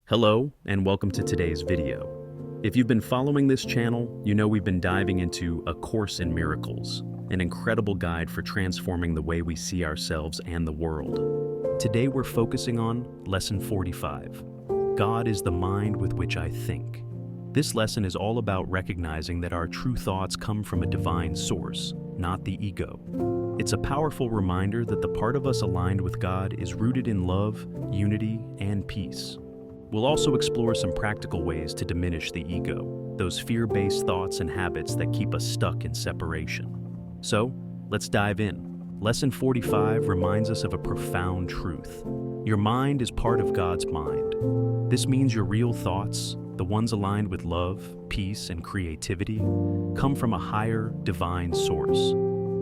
Hello, and welcome to today's video. If you've been following this channel, you know we've been diving into A Course in Miracles, an incredible guide for transforming the way we see ourselves and the world. Today we're focusing on Lesson 45, God is the mind with which I think. This lesson is all about recognizing that our true thoughts come from a divine source, not the ego. It's a powerful reminder that the part of us aligned with God is rooted in love, unity, and peace. We'll also explore some practical ways to diminish the ego, those fear-based thoughts and habits that keep us stuck in separation. So, let's dive in. Lesson 45 reminds us of a profound truth. Your mind is part of God's mind. This means your real thoughts, the ones aligned with love, peace, and creativity, come from a higher, divine source.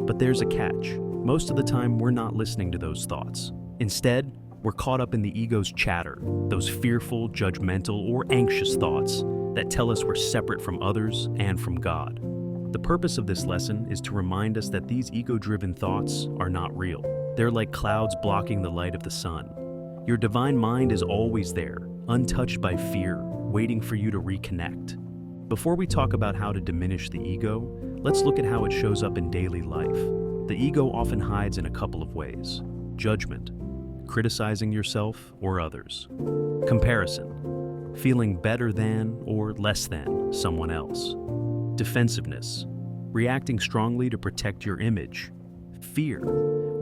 But there's a catch. Most of the time, we're not listening to those thoughts. Instead, we're caught up in the ego's chatter, those fearful, judgmental, or anxious thoughts that tell us we're separate from others and from God. The purpose of this lesson is to remind us that these ego-driven thoughts are not real. They're like clouds blocking the light of the sun. Your divine mind is always there, untouched by fear, waiting for you to reconnect. Before we talk about how to diminish the ego, let's look at how it shows up in daily life. The ego often hides in a couple of ways: judgment, criticizing yourself or others; comparison, feeling better than or less than someone else; defensiveness, reacting strongly to protect your image; fear,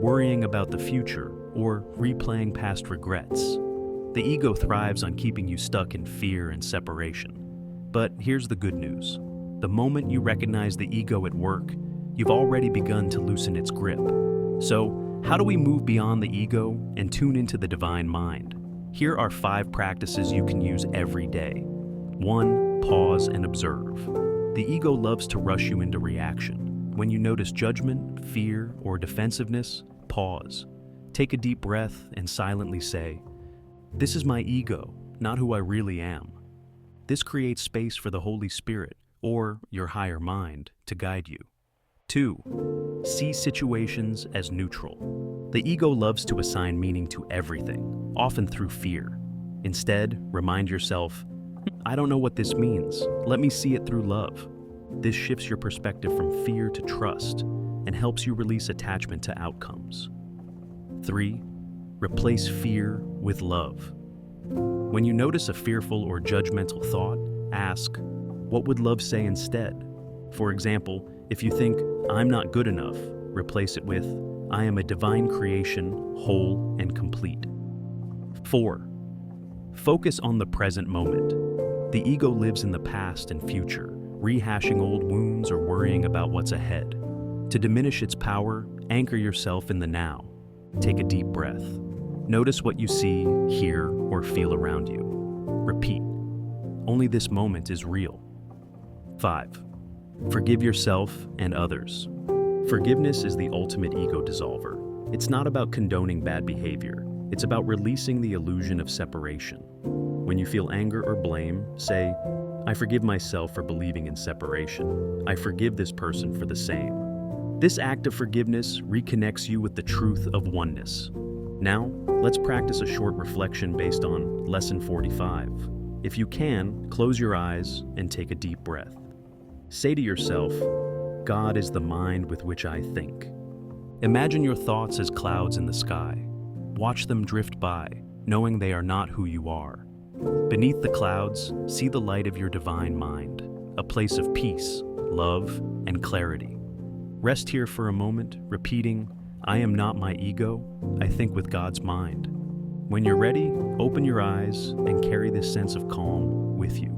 worrying about the future or replaying past regrets. The ego thrives on keeping you stuck in fear and separation. But here's the good news. The moment you recognize the ego at work, you've already begun to loosen its grip. So, how do we move beyond the ego and tune into the divine mind? Here are 5 practices you can use every day. 1. Pause and observe. The ego loves to rush you into reaction. When you notice judgment, fear, or defensiveness, pause. Take a deep breath and silently say, "This is my ego, not who I really am." This creates space for the Holy Spirit, or your higher mind, to guide you. 2. See situations as neutral. The ego loves to assign meaning to everything, often through fear. Instead, remind yourself, "I don't know what this means. Let me see it through love." This shifts your perspective from fear to trust and helps you release attachment to outcomes. 3. Replace fear with love. When you notice a fearful or judgmental thought, ask, what would love say instead? For example, if you think, "I'm not good enough," replace it with, "I am a divine creation, whole and complete." 4. Focus on the present moment. The ego lives in the past and future, rehashing old wounds or worrying about what's ahead. To diminish its power, anchor yourself in the now. Take a deep breath. Notice what you see, hear, or feel around you. Repeat, "Only this moment is real." 5. Forgive yourself and others. Forgiveness is the ultimate ego dissolver. It's not about condoning bad behavior. It's about releasing the illusion of separation. When you feel anger or blame, say, "I forgive myself for believing in separation. I forgive this person for the same." This act of forgiveness reconnects you with the truth of oneness. Now, let's practice a short reflection based on Lesson 45. If you can, close your eyes and take a deep breath. Say to yourself, "God is the mind with which I think." Imagine your thoughts as clouds in the sky. Watch them drift by, knowing they are not who you are. Beneath the clouds, see the light of your divine mind, a place of peace, love, and clarity. Rest here for a moment, repeating, "I am not my ego, I think with God's mind." When you're ready, open your eyes and carry this sense of calm with you.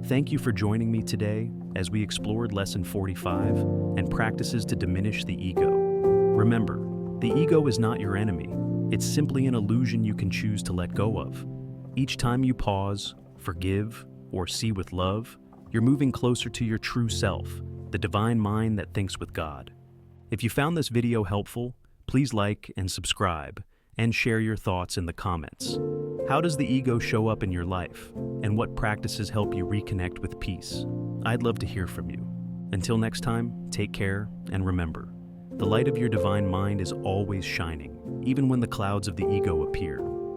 Thank you for joining me today as we explored Lesson 45 and practices to diminish the ego. Remember, the ego is not your enemy. It's simply an illusion you can choose to let go of. Each time you pause, forgive, or see with love, you're moving closer to your true self, the divine mind that thinks with God. If you found this video helpful, please like and subscribe, and share your thoughts in the comments. How does the ego show up in your life, and what practices help you reconnect with peace? I'd love to hear from you. Until next time, take care, and remember, the light of your divine mind is always shining, even when the clouds of the ego appear.